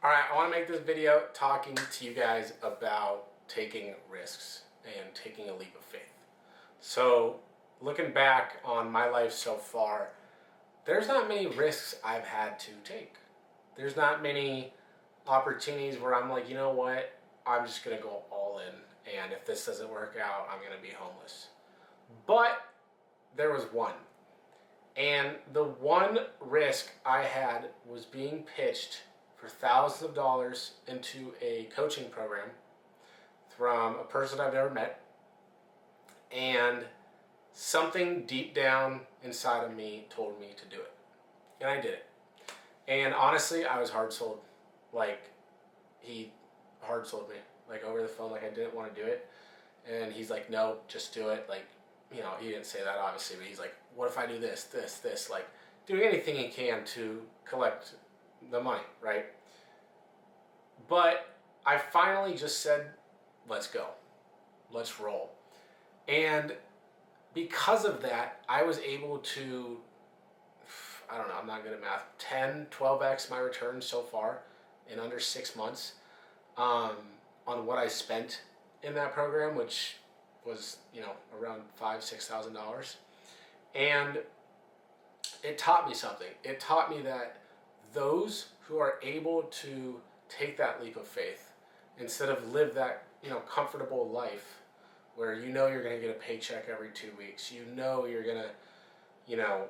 All right, I want to make this video talking to you guys about taking risks and taking a leap of faith. So, looking back on my life so far, there's not many risks I've had to take. There's not many opportunities where I'm like, you know what, I'm just going to go all in, and if this doesn't work out, I'm going to be homeless. But there was one. And the one risk I had was being pitched for thousands of dollars into a coaching program from a person I've never met. And something deep down inside of me told me to do it. And I did it. And honestly, I was hard sold. Like, he hard sold me. Like, over the phone, like I didn't want to do it. And he's like, no, just do it. Like, you know, he didn't say that obviously, but he's like, what if I do this, like doing anything he can to collect the money, right? But I finally just said, let's go, let's roll. And because of that, I was able to, I don't know, I'm not good at math, 10, 12x my return so far in under 6 months on what I spent in that program, which was, you know, around $5,000-$6,000. And it taught me something. It taught me that those who are able to take that leap of faith, instead of live that, you know, comfortable life where you know you're going to get a paycheck every 2 weeks, you know you're going to, you know,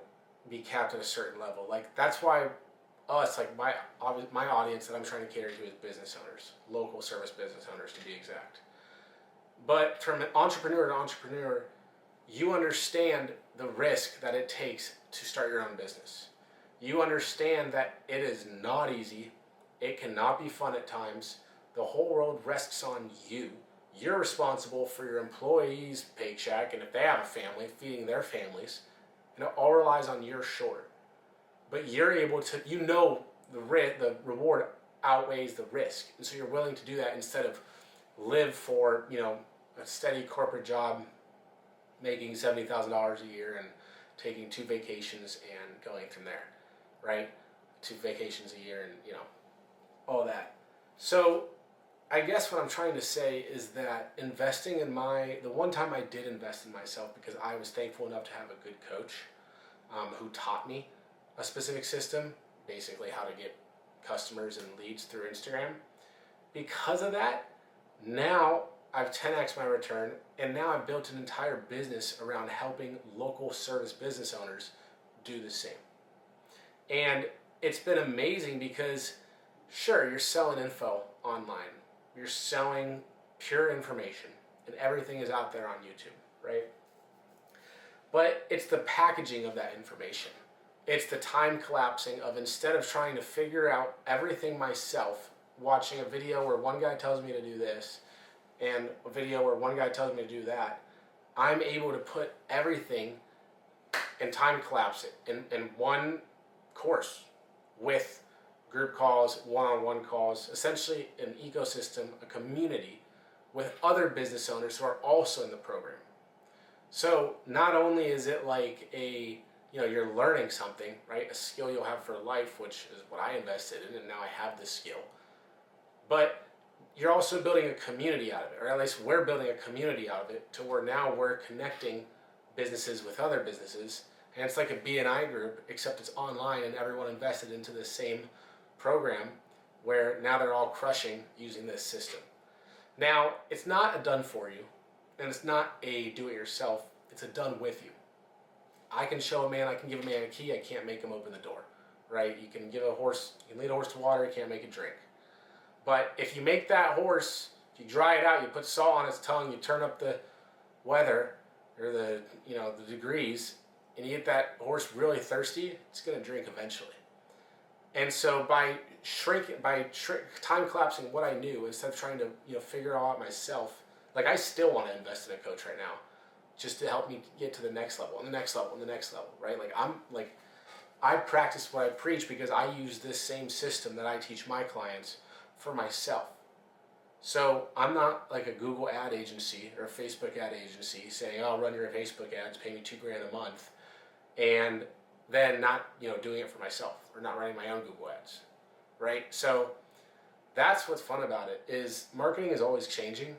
be capped at a certain level. Like, that's why us, like my audience that I'm trying to cater to is business owners, local service business owners to be exact. But from an entrepreneur to entrepreneur, you understand the risk that it takes to start your own business. You understand that it is not easy. It cannot be fun at times. The whole world rests on you. You're responsible for your employees' paycheck, and if they have a family, feeding their families. And it all relies on your shoulder. But you're able to, you know, the reward outweighs the risk. And so you're willing to do that instead of live for, you know, a steady corporate job making $70,000 a year and taking 2 vacations and going from there, right? 2 vacations a year and, you know, all that. So I guess what I'm trying to say is that investing in the one time I did invest in myself, because I was thankful enough to have a good coach who taught me a specific system, basically how to get customers and leads through Instagram. Because of that, now I've 10x my return, and now I've built an entire business around helping local service business owners do the same. And it's been amazing because, sure, you're selling info online. You're selling pure information, and everything is out there on YouTube, right? But it's the packaging of that information. It's the time collapsing of, instead of trying to figure out everything myself, watching a video where one guy tells me to do this, and a video where one guy tells me to do that, I'm able to put everything and time collapse it in one course with group calls, one-on-one calls, essentially an ecosystem, a community with other business owners who are also in the program. So not only is it like you're learning something, right? A skill you'll have for life, which is what I invested in, and now I have this skill. But you're also building a community out of it, or at least we're building a community out of it, to where now we're connecting businesses with other businesses, and it's like a BNI group, except it's online and everyone invested into the same program, where now they're all crushing using this system. Now, it's not a done for you, and it's not a do-it-yourself, it's a done with you. I can give a man a key, I can't make him open the door, right? You can lead a horse to water, you can't make it drink. But if you make that horse, if you dry it out, you put salt on its tongue, you turn up the weather or the degrees, and you get that horse really thirsty, it's going to drink eventually. And so by time collapsing what I knew, instead of trying to figure it all out myself, like, I still want to invest in a coach right now, just to help me get to the next level and the next level and the next level, right? I practice what I preach because I use this same system that I teach my clients for myself. So I'm not like a Google ad agency or a Facebook ad agency saying, "Oh, I'll run your Facebook ads, pay me $2,000 a month," and then not doing it for myself, or not running my own Google ads, right? So that's what's fun about it, is marketing is always changing.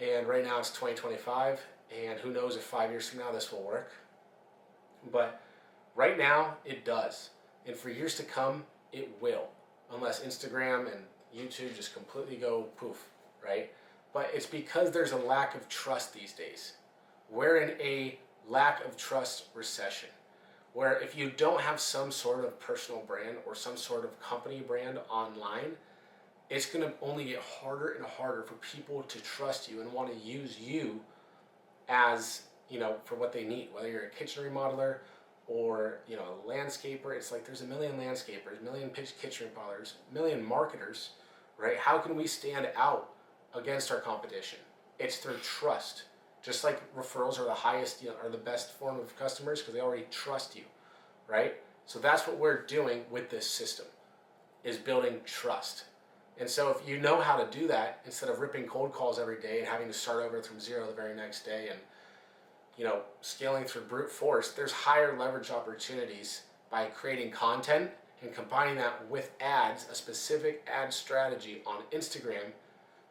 And right now it's 2025, and who knows if 5 years from now this will work. But right now it does. And for years to come, it will. Unless Instagram and YouTube just completely go poof, right? But it's because there's a lack of trust these days. We're in a lack of trust recession, where if you don't have some sort of personal brand or some sort of company brand online, it's going to only get harder and harder for people to trust you and want to use you as, for what they need. Whether you're a kitchen remodeler or, a landscaper, it's like there's a million landscapers, a million kitchen remodelers, a million marketers, right? How can we stand out against our competition? It's through trust. Just like referrals are the highest, are the best form of customers because they already trust you, right? So that's what we're doing with this system, is building trust. And so if you know how to do that, instead of ripping cold calls every day and having to start over from zero the very next day and, scaling through brute force, there's higher leverage opportunities by creating content and combining that with ads, a specific ad strategy on Instagram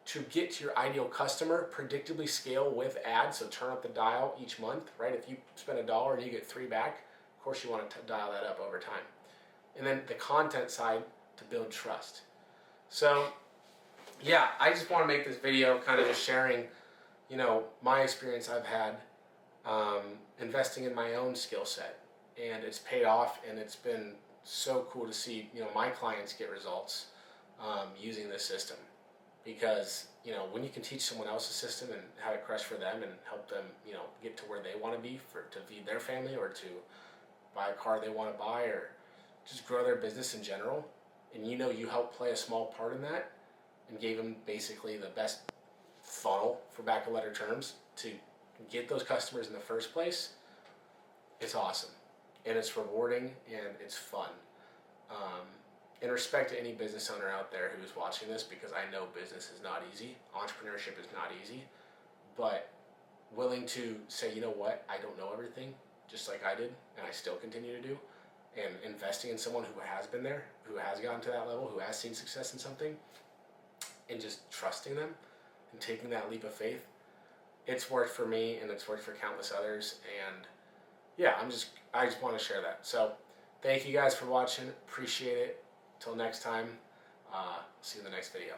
to get to your ideal customer, predictably scale with ads. So turn up the dial each month, right? If you spend $1 and you get 3 back, of course you want to dial that up over time. And then the content side to build trust. So yeah, I just want to make this video kind of just sharing, my experience I've had investing in my own skill set, and it's paid off, and it's been so cool to see, my clients get results using this system. Because, when you can teach someone else a system and have it crush for them and help them, get to where they want to be to feed their family or to buy a car they want to buy or just grow their business in general, and you help play a small part in that and gave them basically the best funnel, for lack of better terms, to get those customers in the first place, it's awesome. And it's rewarding and it's fun. In respect to any business owner out there who's watching this, because I know business is not easy, entrepreneurship is not easy, but willing to say, you know what, I don't know everything, just like I did, and I still continue to do, and investing in someone who has been there, who has gotten to that level, who has seen success in something, and just trusting them and taking that leap of faith, it's worked for me and it's worked for countless others. And yeah, I just want to share that. So thank you guys for watching. Appreciate it. Till next time, see you in the next video.